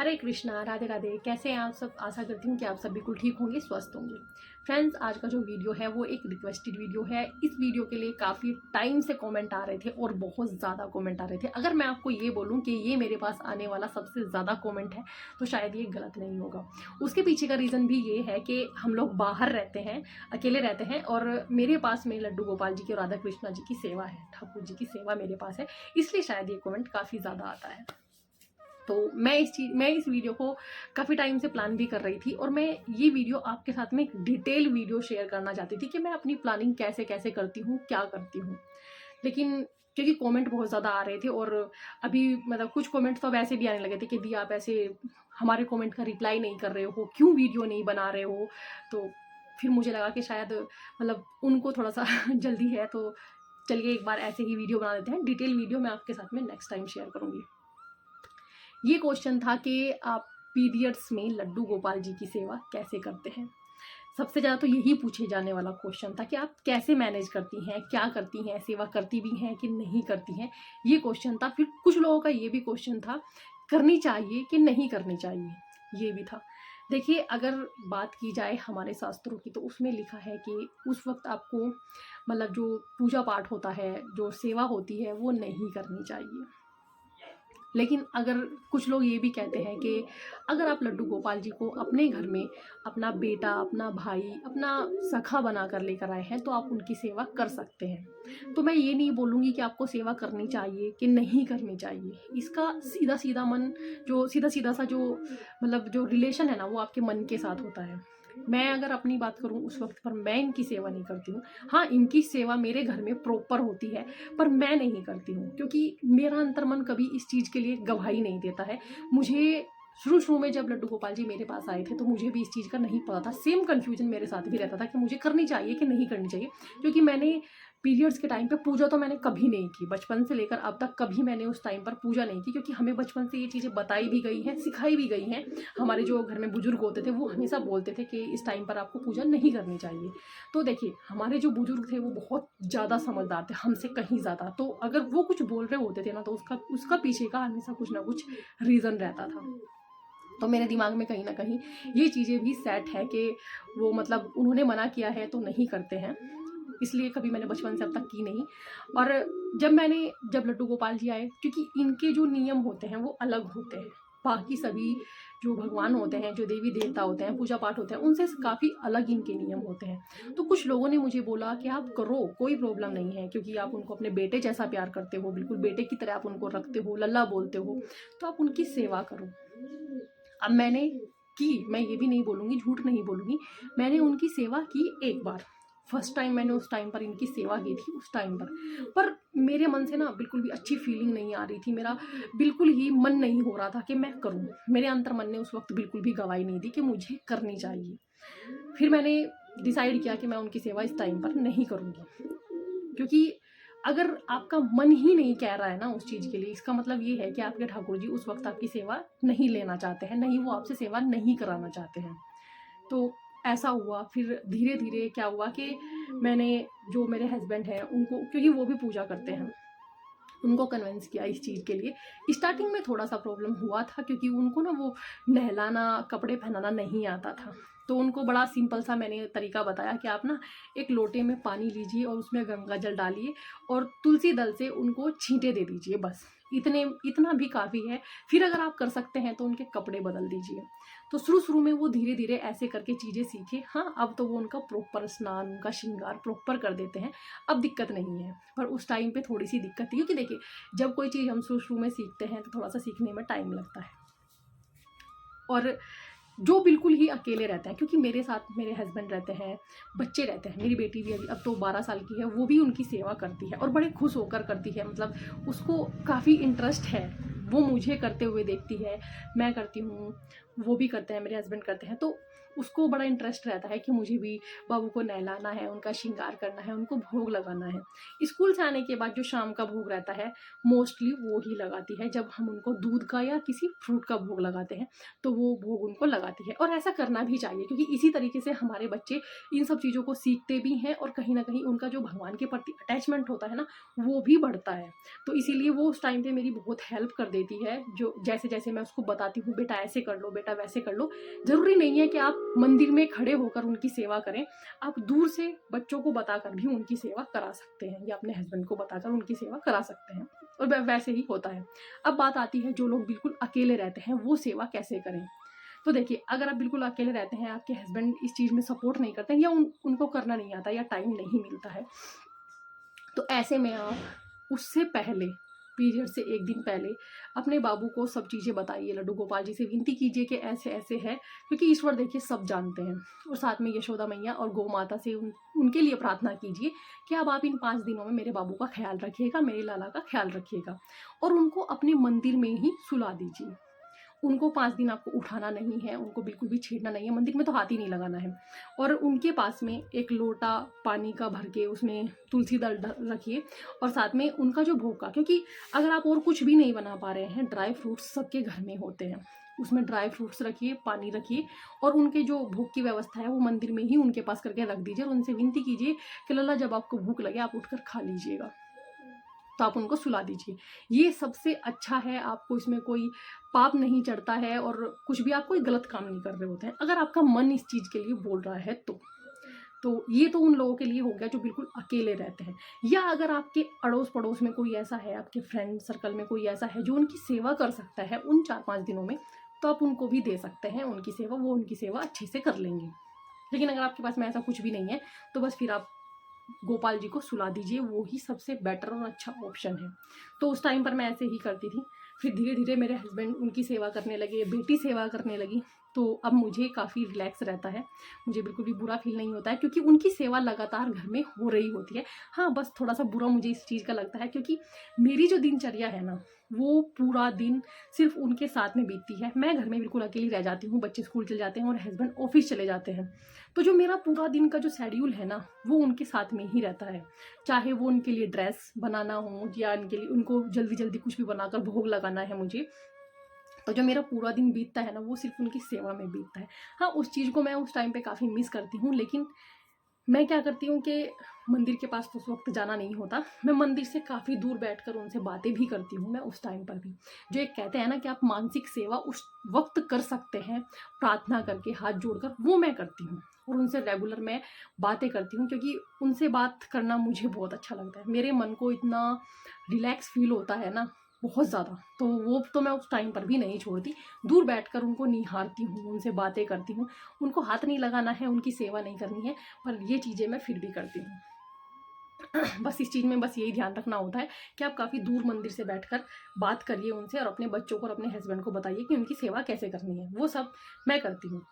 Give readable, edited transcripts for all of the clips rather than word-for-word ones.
हरे कृष्णा, राधे राधे। कैसे हैं आप सब? आशा करती हूँ कि आप सब बिल्कुल ठीक होंगे, स्वस्थ होंगे। फ्रेंड्स, आज का जो वीडियो है वो एक रिक्वेस्टेड वीडियो है। इस वीडियो के लिए काफ़ी टाइम से कमेंट आ रहे थे और बहुत ज़्यादा कमेंट आ रहे थे। अगर मैं आपको ये बोलूँ कि ये मेरे पास आने वाला सबसे ज़्यादा कमेंट है तो शायद ये गलत नहीं होगा। उसके पीछे का रीज़न भी ये है कि हम लोग बाहर रहते हैं, अकेले रहते हैं और मेरे पास में लड्डू गोपाल जी की और राधा कृष्णा जी की सेवा है, ठाकुर जी की सेवा मेरे पास है, इसलिए शायद ये कमेंट काफ़ी ज़्यादा आता है। तो मैं इस वीडियो को काफ़ी टाइम से प्लान भी कर रही थी और मैं ये वीडियो आपके साथ में एक डिटेल वीडियो शेयर करना चाहती थी कि मैं अपनी प्लानिंग कैसे कैसे करती हूँ, क्या करती हूँ। लेकिन क्योंकि कमेंट बहुत ज़्यादा आ रहे थे और अभी मतलब कुछ कमेंट तो अब ऐसे भी आने लगे थे कि दी आप ऐसे हमारे कमेंट का रिप्लाई नहीं कर रहे हो, क्यों वीडियो नहीं बना रहे हो। तो फिर मुझे लगा कि शायद मतलब उनको थोड़ा सा जल्दी है, तो चलिए एक बार ऐसे ही वीडियो बना देते हैं। डिटेल वीडियो मैं आपके साथ में नेक्स्ट टाइम शेयर करूँगी। ये क्वेश्चन था कि आप पीरियड्स में लड्डू गोपाल जी की सेवा कैसे करते हैं। सबसे ज़्यादा तो यही पूछे जाने वाला क्वेश्चन था कि आप कैसे मैनेज करती हैं, क्या करती हैं, सेवा करती भी हैं कि नहीं करती हैं, ये क्वेश्चन था। फिर कुछ लोगों का ये भी क्वेश्चन था, करनी चाहिए कि नहीं करनी चाहिए, ये भी था। देखिए, अगर बात की जाए हमारे शास्त्रों की तो उसमें लिखा है कि उस वक्त आपको मतलब जो पूजा पाठ होता है, जो सेवा होती है, वो नहीं करनी चाहिए। लेकिन अगर कुछ लोग ये भी कहते हैं कि अगर आप लड्डू गोपाल जी को अपने घर में अपना बेटा, अपना भाई, अपना सखा बना कर लेकर आए हैं तो आप उनकी सेवा कर सकते हैं। तो मैं ये नहीं बोलूँगी कि आपको सेवा करनी चाहिए कि नहीं करनी चाहिए। इसका सीधा सीधा मन जो सीधा सीधा सा जो मतलब जो रिलेशन है ना, वो आपके मन के साथ होता है। मैं अगर अपनी बात करूं उस वक्त पर मैं इनकी सेवा नहीं करती हूँ। हाँ, इनकी सेवा मेरे घर में प्रॉपर होती है पर मैं नहीं करती हूँ क्योंकि मेरा अंतर्मन कभी इस चीज़ के लिए गवाही नहीं देता है। मुझे शुरू में जब लड्डू गोपाल जी मेरे पास आए थे तो मुझे भी इस चीज़ का नहीं पता था। सेम कन्फ्यूजन मेरे साथ भी रहता था कि मुझे करनी चाहिए कि नहीं करनी चाहिए, क्योंकि मैंने पीरियड्स के टाइम पे पूजा तो मैंने कभी नहीं की। बचपन से लेकर अब तक कभी मैंने उस टाइम पर पूजा नहीं की, क्योंकि हमें बचपन से ये चीज़ें बताई भी गई हैं, सिखाई भी गई हैं। हमारे जो घर में बुजुर्ग होते थे वो हमेशा बोलते थे कि इस टाइम पर आपको पूजा नहीं करनी चाहिए। तो देखिए, हमारे जो बुजुर्ग थे वो बहुत ज़्यादा समझदार थे, हमसे कहीं ज़्यादा। तो अगर वो कुछ बोल रहे होते थे ना तो उसका पीछे का हमेशा कुछ ना कुछ रीज़न रहता था। तो मेरे दिमाग में कहीं ना कहीं ये चीज़ें भी सेट है कि वो मतलब उन्होंने मना किया है तो नहीं करते हैं, इसलिए कभी मैंने बचपन से अब तक की नहीं। और जब लड्डू गोपाल जी आए, क्योंकि इनके जो नियम होते हैं वो अलग होते हैं। बाकी सभी जो भगवान होते हैं, जो देवी देवता होते हैं, पूजा पाठ होते हैं, उनसे काफ़ी अलग इनके नियम होते हैं। तो कुछ लोगों ने मुझे बोला कि आप करो, कोई प्रॉब्लम नहीं है, क्योंकि आप उनको अपने बेटे जैसा प्यार करते हो, बिल्कुल बेटे की तरह आप उनको रखते हो, लल्ला बोलते हो, तो आप उनकी सेवा करो। अब मैंने मैं ये भी नहीं बोलूँगी, झूठ नहीं बोलूँगी, मैंने उनकी सेवा की एक बार। फर्स्ट टाइम मैंने उस टाइम पर इनकी सेवा की थी उस टाइम पर मेरे मन से ना बिल्कुल भी अच्छी फीलिंग नहीं आ रही थी। मेरा बिल्कुल ही मन नहीं हो रहा था कि मैं करूँ। मेरे अंतर मन ने उस वक्त बिल्कुल भी गवाही नहीं दी कि मुझे करनी चाहिए। फिर मैंने डिसाइड किया कि मैं उनकी सेवा इस टाइम पर नहीं करूँगी, क्योंकि अगर आपका मन ही नहीं कह रहा है ना उस चीज़ के लिए, इसका मतलब ये है कि आपके ठाकुर जी उस वक्त आपकी सेवा नहीं लेना चाहते हैं, नहीं वो आपसे सेवा नहीं कराना चाहते हैं। तो ऐसा हुआ। फिर धीरे धीरे क्या हुआ कि मैंने जो मेरे हस्बैंड हैं उनको, क्योंकि वो भी पूजा करते हैं, उनको कन्विंस किया इस चीज़ के लिए। स्टार्टिंग में थोड़ा सा प्रॉब्लम हुआ था क्योंकि उनको ना वो नहलाना, कपड़े पहनाना नहीं आता था। तो उनको बड़ा सिंपल सा मैंने तरीका बताया कि आप ना एक लोटे में पानी लीजिए और उसमें गंगा जल डालिए और तुलसी दल से उनको छींटे दे दीजिए, बस इतना भी काफ़ी है। फिर अगर आप कर सकते हैं तो उनके कपड़े बदल दीजिए। तो शुरू में वो धीरे धीरे ऐसे करके चीज़ें सीखे। हाँ, अब तो वो उनका प्रॉपर स्नान, उनका श्रृंगार प्रॉपर कर देते हैं, अब दिक्कत नहीं है। पर उस टाइम पे थोड़ी सी दिक्कत थी, क्योंकि देखिए, जब कोई चीज़ हम शुरू में सीखते हैं तो थोड़ा सा सीखने में टाइम लगता है। और जो बिल्कुल ही अकेले रहते हैं, क्योंकि मेरे साथ मेरे हस्बैंड रहते हैं, बच्चे रहते हैं, मेरी बेटी भी अभी अब तो 12 साल की है, वो भी उनकी सेवा करती है और बड़े खुश होकर करती है। मतलब उसको काफ़ी इंटरेस्ट है, वो मुझे करते हुए देखती है, मैं करती हूँ, वो भी करते हैं, मेरे हस्बैंड करते हैं। तो उसको बड़ा इंटरेस्ट रहता है कि मुझे भी बाबू को नहलाना है, उनका श्रृंगार करना है, उनको भोग लगाना है। स्कूल से आने के बाद जो शाम का भोग रहता है मोस्टली वो ही लगाती है। जब हम उनको दूध का या किसी फ्रूट का भोग लगाते हैं तो वो भोग उनको लगाती है, और ऐसा करना भी चाहिए, क्योंकि इसी तरीके से हमारे बच्चे इन सब चीज़ों को सीखते भी हैं और कहीं ना कहीं उनका जो भगवान के प्रति अटैचमेंट होता है ना, वो भी बढ़ता है। तो इसीलिए वो उस टाइम पे मेरी बहुत हेल्प कर लेती है, जो जैसे जैसे मैं उसको बताती हूँ बेटा ऐसे कर लो, बेटा वैसे कर लो। ज़रूरी नहीं है कि आप मंदिर में खड़े होकर उनकी सेवा करें, आप दूर से बच्चों को बताकर भी उनकी सेवा करा सकते हैं या अपने हस्बैंड को बताकर उनकी सेवा करा सकते हैं, और वैसे ही होता है। अब बात आती है जो लोग बिल्कुल अकेले रहते हैं वो सेवा कैसे करें। तो देखिए, अगर आप बिल्कुल अकेले रहते हैं, आपके हस्बैंड इस चीज़ में सपोर्ट नहीं करते हैं या उनको करना नहीं आता या टाइम नहीं मिलता है, तो ऐसे में आप उससे पहले, पीरियड से एक दिन पहले अपने बाबू को सब चीज़ें बताइए, लड्डू गोपाल जी से विनती कीजिए कि ऐसे ऐसे है, क्योंकि ईश्वर देखिए सब जानते हैं। और साथ में यशोदा मैया और गौ माता से उनके लिए प्रार्थना कीजिए कि अब आप इन 5 दिनों में मेरे बाबू का ख्याल रखिएगा, मेरे लाला का ख्याल रखिएगा, और उनको अपने मंदिर में ही सुला दीजिए। उनको 5 दिन आपको उठाना नहीं है, उनको बिल्कुल भी छेड़ना नहीं है, मंदिर में तो हाथ ही नहीं लगाना है। और उनके पास में एक लोटा पानी का भर के उसमें तुलसी दल रखिए, और साथ में उनका जो भोग का, क्योंकि अगर आप और कुछ भी नहीं बना पा रहे हैं, ड्राई फ्रूट्स सबके घर में होते हैं, उसमें ड्राई फ्रूट्स रखिए, पानी रखिए, और उनके जो भोग की व्यवस्था है वो मंदिर में ही उनके पास करके रख दीजिए, और उनसे विनती कीजिए कि लल्ला जब आपको भूख लगे आप उठकर खा लीजिएगा, तो आप उनको सुला दीजिए। ये सबसे अच्छा है, आपको इसमें कोई पाप नहीं चढ़ता है और कुछ भी आप कोई गलत काम नहीं कर रहे होते हैं, अगर आपका मन इस चीज़ के लिए बोल रहा है तो ये तो उन लोगों के लिए हो गया जो बिल्कुल अकेले रहते हैं। या अगर आपके अड़ोस पड़ोस में कोई ऐसा है, आपके फ्रेंड सर्कल में कोई ऐसा है जो उनकी सेवा कर सकता है उन 4-5 दिनों में, तो आप उनको भी दे सकते हैं उनकी सेवा, वो उनकी सेवा अच्छे से कर लेंगे। लेकिन अगर आपके पास में ऐसा कुछ भी नहीं है, तो बस फिर आप गोपाल जी को सुला दीजिए, वो ही सबसे बेटर और अच्छा ऑप्शन है। तो उस टाइम पर मैं ऐसे ही करती थी। फिर धीरे धीरे मेरे हस्बैंड उनकी सेवा करने लगे, बेटी सेवा करने लगी, तो अब मुझे काफ़ी रिलैक्स रहता है, मुझे बिल्कुल भी बुरा फील नहीं होता है, क्योंकि उनकी सेवा लगातार घर में हो रही होती है। हाँ, बस थोड़ा सा बुरा मुझे इस चीज़ का लगता है, क्योंकि मेरी जो दिनचर्या है ना, वो पूरा दिन सिर्फ उनके साथ में बीतती है। मैं घर में बिल्कुल अकेली रह जाती हूँ, बच्चे स्कूल चले जाते हैं और हस्बैंड ऑफिस चले जाते हैं, तो जो मेरा पूरा दिन का जो शेड्यूल है ना, वो उनके साथ में ही रहता है। चाहे वो उनके लिए ड्रेस बनाना हो या उनके लिए उनको जल्दी जल्दी कुछ भी बनाकर भोग लगाना है मुझे, तो जो मेरा पूरा दिन बीतता है ना, वो सिर्फ उनकी सेवा में बीतता है। हाँ, उस चीज़ को मैं उस टाइम पे काफ़ी मिस करती हूँ, लेकिन मैं क्या करती हूँ कि मंदिर के पास तो उस वक्त जाना नहीं होता, मैं मंदिर से काफ़ी दूर बैठकर उनसे बातें भी करती हूँ मैं उस टाइम पर भी। जो एक कहते हैं ना कि आप मानसिक सेवा उस वक्त कर सकते हैं, प्रार्थना करके, हाथ जोड़कर, वो मैं करती हूँ, और उनसे रेगुलर मैं बातें करती हूँ, क्योंकि उनसे बात करना मुझे बहुत अच्छा लगता है। मेरे मन को इतना रिलैक्स फील होता है ना, बहुत ज़्यादा, तो वो तो मैं उस टाइम पर भी नहीं छोड़ती, दूर बैठकर उनको निहारती हूँ, उनसे बातें करती हूँ। उनको हाथ नहीं लगाना है, उनकी सेवा नहीं करनी है, पर ये चीज़ें मैं फिर भी करती हूँ। बस इस चीज़ में बस यही ध्यान रखना होता है कि आप काफ़ी दूर मंदिर से बैठकर बात करिए उनसे, और अपने बच्चों को और अपने हस्बैंड को बताइए कि उनकी सेवा कैसे करनी है, वो सब मैं करती हूँ।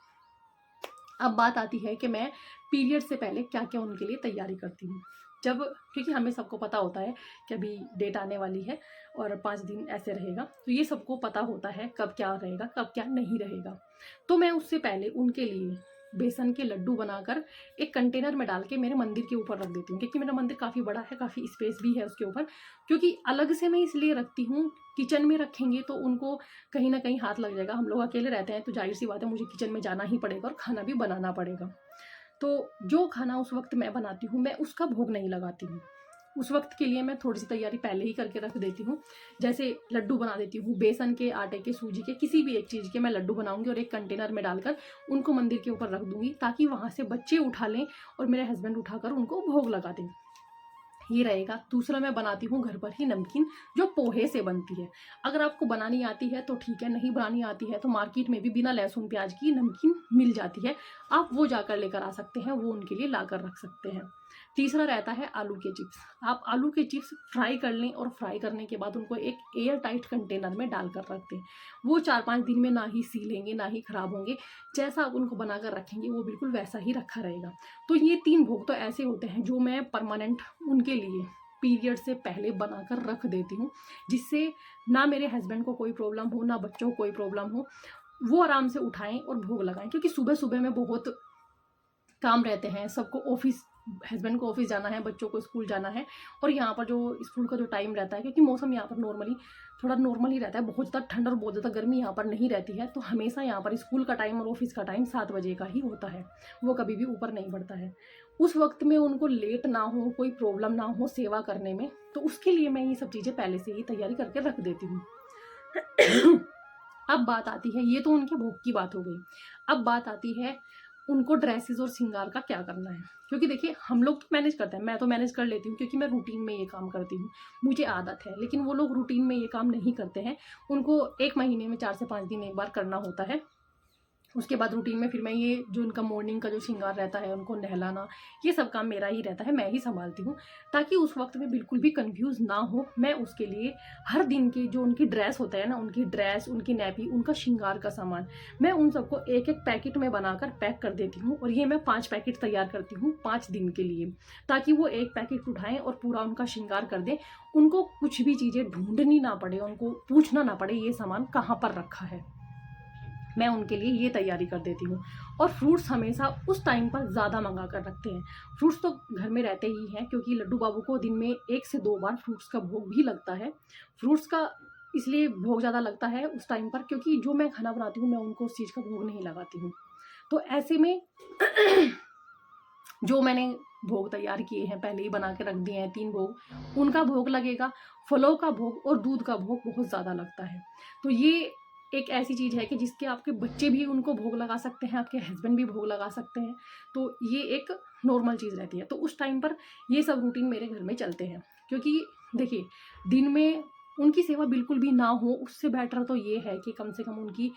अब बात आती है कि मैं पीरियड से पहले क्या क्या उनके लिए तैयारी करती हूँ। जब, क्योंकि हमें सबको पता होता है कि अभी डेट आने वाली है और 5 दिन ऐसे रहेगा, तो ये सबको पता होता है कब क्या रहेगा, कब क्या नहीं रहेगा। तो मैं उससे पहले उनके लिए बेसन के लड्डू बनाकर एक कंटेनर में डाल के मेरे मंदिर के ऊपर रख देती हूँ, क्योंकि मेरा मंदिर काफ़ी बड़ा है, काफ़ी स्पेस भी है उसके ऊपर। क्योंकि अलग से मैं इसलिए रखती हूँ, किचन में रखेंगे तो उनको कहीं ना कहीं हाथ लग जाएगा, हम लोग अकेले रहते हैं तो जाहिर सी बात है मुझे किचन में जाना ही पड़ेगा और खाना भी बनाना पड़ेगा। तो जो खाना उस वक्त मैं बनाती हूँ, मैं उसका भोग नहीं लगाती हूँ, उस वक्त के लिए मैं थोड़ी सी तैयारी पहले ही करके रख देती हूँ। जैसे लड्डू बना देती हूँ, बेसन के, आटे के, सूजी के, किसी भी एक चीज़ के मैं लड्डू बनाऊंगी और एक कंटेनर में डालकर उनको मंदिर के ऊपर रख दूंगी, ताकि वहाँ से बच्चे उठा लें और मेरे हस्बैंड उठाकर उनको भोग लगा दें। ये रहेगा। दूसरा, मैं बनाती हूँ घर पर ही नमकीन, जो पोहे से बनती है। अगर आपको बनानी आती है तो ठीक है, नहीं बनानी आती है तो मार्केट में भी बिना लहसुन प्याज की नमकीन मिल जाती है, आप वो जाकर लेकर आ सकते हैं, वो उनके लिए ला कर रख सकते हैं। तीसरा रहता है आलू के चिप्स। आप आलू के चिप्स फ्राई कर लें और फ्राई करने के बाद उनको एक एयर टाइट कंटेनर में डालकर रख दें। वो 4-5 दिन में ना ही सीलेंगे, ना ही खराब होंगे, जैसा आप उनको बनाकर रखेंगे वो बिल्कुल वैसा ही रखा रहेगा। तो ये 3 भोग तो ऐसे होते हैं जो मैं परमानेंट उनके लिए पीरियड से पहले बनाकर रख देती हूँ, जिससे ना मेरे हस्बैंड को कोई प्रॉब्लम हो, ना बच्चों को कोई प्रॉब्लम हो, वो आराम से उठाएं और भोग लगाएं। क्योंकि सुबह सुबह में बहुत काम रहते हैं, सबको ऑफिस, हस्बैंड को ऑफिस जाना है, बच्चों को स्कूल जाना है, और यहाँ पर जो स्कूल का जो टाइम रहता है, क्योंकि मौसम यहाँ पर नॉर्मली थोड़ा नॉर्मल ही रहता है, बहुत ज़्यादा ठंड और बहुत ज़्यादा गर्मी यहाँ पर नहीं रहती है, तो हमेशा यहाँ पर स्कूल का टाइम और ऑफिस का टाइम 7 बजे का ही होता है, वो कभी भी ऊपर नहीं बढ़ता है। उस वक्त में उनको लेट ना हो, कोई प्रॉब्लम ना हो सेवा करने में, तो उसके लिए मैं ये सब चीज़ें पहले से ही तैयारी करके रख देती हूँ। अब बात आती है, ये तो उनके भोग की बात हो गई, अब बात आती है उनको ड्रेसेस और श्रृंगार का क्या करना है। क्योंकि देखिए हम लोग तो मैनेज करते हैं, मैं तो मैनेज कर लेती हूँ क्योंकि मैं रूटीन में ये काम करती हूँ, मुझे आदत है। लेकिन वो लोग रूटीन में ये काम नहीं करते हैं, उनको 1 महीने में 4 से 5 दिन एक बार करना होता है। उसके बाद रूटीन में फिर मैं ये जो उनका मॉर्निंग का जो श्रृंगार रहता है, उनको नहलाना, ये सब काम मेरा ही रहता है, मैं ही संभालती हूँ, ताकि उस वक्त में बिल्कुल भी कंफ्यूज ना हो। मैं उसके लिए हर दिन की जो उनकी ड्रेस होता है ना, उनकी ड्रेस, उनकी नैपी, उनका श्रृंगार का सामान, मैं उन सबको एक एक पैकेट में बनाकर पैक कर देती हूँ। और ये मैं 5 पैकेट तैयार करती हूँ 5 दिन के लिए, ताकि वो एक पैकेट उठाएं और पूरा उनका श्रृंगार कर दें। उनको कुछ भी चीज़ें ढूंढनी ना पड़े, उनको पूछना ना पड़े ये सामान कहाँ पर रखा है, मैं उनके लिए ये तैयारी कर देती हूँ। और फ्रूट्स हमेशा उस टाइम पर ज़्यादा मंगा कर रखते हैं। फ्रूट्स तो घर में रहते ही हैं, क्योंकि लड्डू बाबू को दिन में 1 से 2 बार फ्रूट्स का भोग भी लगता है। फ्रूट्स का इसलिए भोग ज़्यादा लगता है उस टाइम पर, क्योंकि जो मैं खाना बनाती हूँ मैं उनको उस चीज़ का भोग नहीं लगाती हूँ। तो ऐसे में जो मैंने भोग तैयार किए हैं, पहले ही बना के रख दिए हैं 3 भोग, उनका भोग लगेगा। फलों का भोग और दूध का भोग बहुत ज़्यादा लगता है। तो ये एक ऐसी चीज़ है कि जिसके आपके बच्चे भी उनको भोग लगा सकते हैं, आपके हस्बैंड भी भोग लगा सकते हैं। तो ये एक नॉर्मल चीज़ रहती है। तो उस टाइम पर ये सब रूटीन मेरे घर में चलते हैं। क्योंकि देखिए दिन में उनकी सेवा बिल्कुल भी ना हो, उससे बेटर तो ये है कि कम से कम उनकी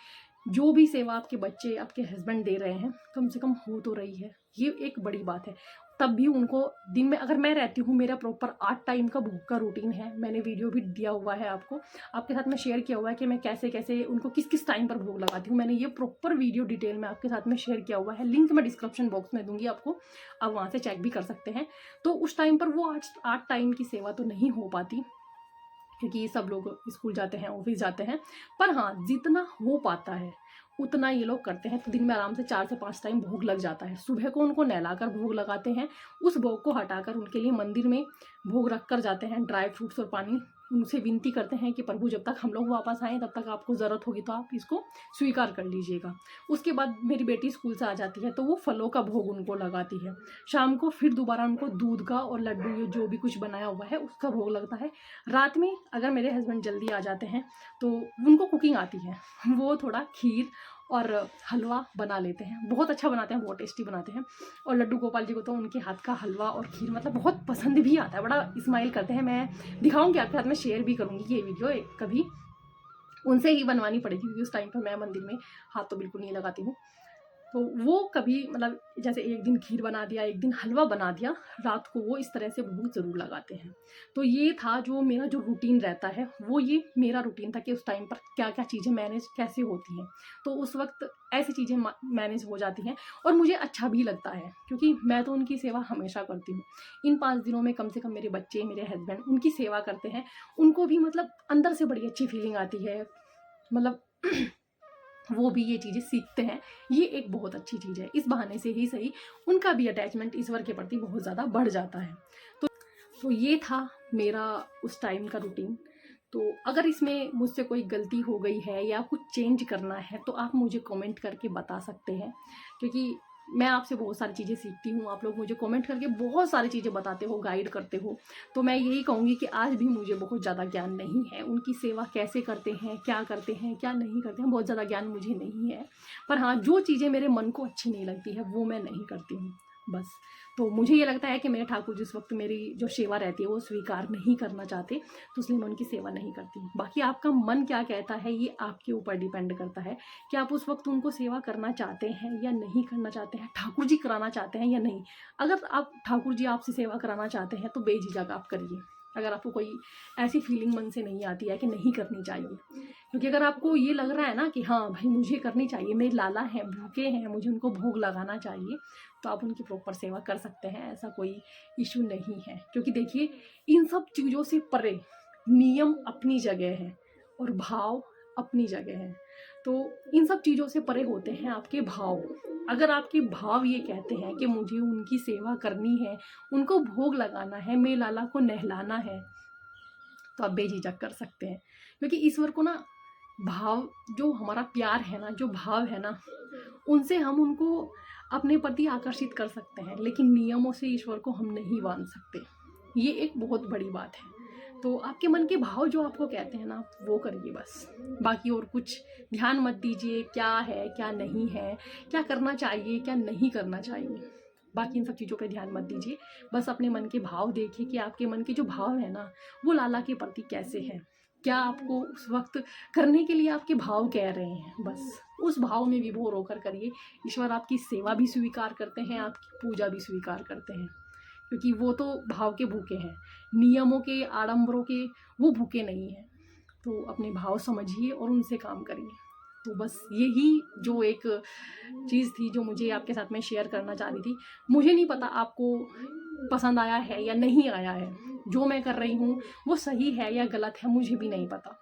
जो भी सेवा आपके बच्चे, आपके हस्बैंड दे रहे हैं, कम से कम हो तो रही है। ये एक बड़ी बात है। तब भी उनको दिन में, अगर मैं रहती हूँ, मेरा प्रॉपर 8 टाइम का भोग का रूटीन है। मैंने वीडियो भी दिया हुआ है आपको, आपके साथ में शेयर किया हुआ है कि मैं कैसे कैसे उनको किस किस टाइम पर भोग लगाती हूँ। मैंने ये प्रॉपर वीडियो डिटेल में आपके साथ में शेयर किया हुआ है, लिंक मैं डिस्क्रिप्शन बॉक्स में दूंगी आपको, आप वहाँ से चेक भी कर सकते हैं। तो उस टाइम पर वो 8 टाइम की सेवा तो नहीं हो पाती, क्योंकि सब लोग स्कूल जाते हैं, ऑफिस जाते हैं। पर हाँ, जितना हो पाता है उतना ये लोग करते हैं। तो दिन में आराम से 4 से 5 टाइम भोग लग जाता है। सुबह को उनको नहलाकर भोग लगाते हैं, उस भोग को हटाकर उनके लिए मंदिर में भोग रख कर जाते हैं, ड्राई फ्रूट्स और पानी। उनसे विनती करते हैं कि प्रभु जब तक हम लोग वापस आएँ तब तक आपको ज़रूरत होगी तो आप इसको स्वीकार कर लीजिएगा। उसके बाद मेरी बेटी स्कूल से आ जाती है तो वो फलों का भोग उनको लगाती है। शाम को फिर दोबारा उनको दूध का और लड्डू, ये जो भी कुछ बनाया हुआ है उसका भोग लगता है। रात में अगर मेरे हस्बैंड जल्दी आ जाते हैं तो उनको कुकिंग आती है, वो थोड़ा खीर और हलवा बना लेते हैं, बहुत अच्छा बनाते हैं, बहुत टेस्टी बनाते हैं। और लड्डू गोपाल जी को तो उनके हाथ का हलवा और खीर मतलब बहुत पसंद भी आता है, बड़ा स्माइल करते हैं। मैं दिखाऊंगी आपके साथ में, शेयर भी करूंगी ये वीडियो कभी, उनसे ही बनवानी पड़ेगी क्योंकि उस टाइम पर मैं मंदिर में हाथ तो बिल्कुल नहीं लगाती हूँ। तो वो कभी मतलब जैसे एक दिन खीर बना दिया, एक दिन हलवा बना दिया, रात को वो इस तरह से भोग ज़रूर लगाते हैं। तो ये था जो मेरा जो रूटीन रहता है, वो ये मेरा रूटीन था कि उस टाइम पर क्या क्या चीज़ें मैनेज कैसे होती हैं। तो उस वक्त ऐसी चीज़ें मैनेज हो जाती हैं और मुझे अच्छा भी लगता है, क्योंकि मैं तो उनकी सेवा हमेशा करती हूँ। इन 5 दिनों में कम से कम मेरे बच्चे, मेरे हस्बैंड उनकी सेवा करते हैं, उनको भी मतलब अंदर से बड़ी अच्छी फीलिंग आती है। मतलब वो भी ये चीज़ें सीखते हैं, ये एक बहुत अच्छी चीज़ है। इस बहाने से ही सही उनका भी अटैचमेंट ईश्वर के प्रति बहुत ज़्यादा बढ़ जाता है। तो ये था मेरा उस टाइम का रूटीन। तो अगर इसमें मुझसे कोई गलती हो गई है या कुछ चेंज करना है तो आप मुझे कमेंट करके बता सकते हैं, क्योंकि मैं आपसे बहुत सारी चीज़ें सीखती हूँ। आप लोग मुझे कमेंट करके बहुत सारी चीज़ें बताते हो, गाइड करते हो। तो मैं यही कहूँगी कि आज भी मुझे बहुत ज़्यादा ज्ञान नहीं है, उनकी सेवा कैसे करते हैं, क्या करते हैं, क्या नहीं करते हैं, बहुत ज़्यादा ज्ञान मुझे नहीं है। पर हाँ, जो चीज़ें मेरे मन को अच्छी नहीं लगती है वो मैं नहीं करती हूँ बस। तो मुझे ये लगता है कि मेरे ठाकुर जिस वक्त मेरी जो सेवा रहती है वो स्वीकार नहीं करना चाहते, तो इसलिए मैं उनकी सेवा नहीं करती। बाकी आपका मन क्या कहता है ये आपके ऊपर डिपेंड करता है कि आप उस वक्त उनको सेवा करना चाहते हैं या नहीं करना चाहते हैं, ठाकुर जी कराना चाहते हैं या नहीं। अगर आप ठाकुर जी आपसे सेवा कराना चाहते हैं तो बेझिझक आप करिए। अगर आपको कोई ऐसी फीलिंग मन से नहीं आती है कि नहीं करनी चाहिए, क्योंकि अगर आपको ये लग रहा है ना कि हाँ भाई मुझे करनी चाहिए, मेरे लाला हैं, भूखे हैं, मुझे उनको भोग लगाना चाहिए, तो आप उनकी प्रॉपर सेवा कर सकते हैं, ऐसा कोई इशू नहीं है। क्योंकि देखिए इन सब चीज़ों से परे नियम अपनी जगह है और भाव अपनी जगह है। तो इन सब चीज़ों से परे होते हैं आपके भाव। अगर आपके भाव ये कहते हैं कि मुझे उनकी सेवा करनी है, उनको भोग लगाना है, मेरे लाला को नहलाना है, तो आप बेझिझक कर सकते हैं। क्योंकि ईश्वर को ना भाव, जो हमारा प्यार है ना, जो भाव है ना, उनसे हम उनको अपने प्रति आकर्षित कर सकते हैं, लेकिन नियमों से ईश्वर को हम नहीं बांध सकते। ये एक बहुत बड़ी बात है। तो आपके मन के भाव जो आपको कहते हैं ना, वो करिए बस। बाकी और कुछ ध्यान मत दीजिए, क्या है क्या नहीं है, क्या करना चाहिए क्या नहीं करना चाहिए, बाकी इन सब चीज़ों पे ध्यान मत दीजिए। बस अपने मन के भाव देखिए कि आपके मन के जो भाव है ना, वो लाला के प्रति कैसे हैं, क्या आपको उस वक्त करने के लिए आपके भाव कह रहे हैं, बस उस भाव में विभोर होकर करिए। ईश्वर आपकी सेवा भी स्वीकार करते हैं, आपकी पूजा भी स्वीकार करते हैं, क्योंकि वो तो भाव के भूखे हैं, नियमों के आडंबरों के वो भूखे नहीं हैं। तो अपने भाव समझिए और उनसे काम करिए। तो बस यही जो एक चीज़ थी जो मुझे आपके साथ में शेयर करना चाह रही थी। मुझे नहीं पता आपको पसंद आया है या नहीं आया है, जो मैं कर रही हूँ वो सही है या गलत है, मुझे भी नहीं पता,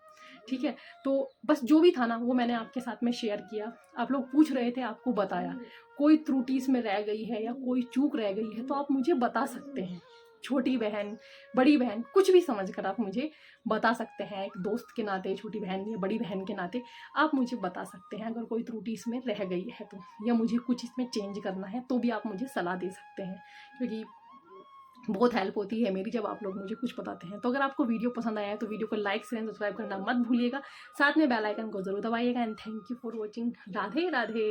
ठीक है। तो बस जो भी था ना, वो मैंने आपके साथ में शेयर किया। आप लोग पूछ रहे थे, आपको बताया। कोई त्रुटि इसमें रह गई है या कोई चूक रह गई है तो आप मुझे बता सकते हैं। छोटी बहन, बड़ी बहन, कुछ भी समझ कर आप मुझे बता सकते हैं। एक दोस्त के नाते, छोटी बहन या बड़ी बहन के नाते आप मुझे बता सकते हैं। अगर कोई त्रुटि इसमें रह गई है तो, या मुझे कुछ इसमें चेंज करना है तो भी आप मुझे सलाह दे सकते हैं, क्योंकि बहुत हेल्प होती है मेरी जब आप लोग मुझे कुछ बताते हैं। तो अगर आपको वीडियो पसंद आया है तो वीडियो को लाइक शेयर सब्सक्राइब करना मत भूलिएगा, साथ में बेल आइकन को जरूर दबाइएगा। And thank you for watching. Radhe Radhe.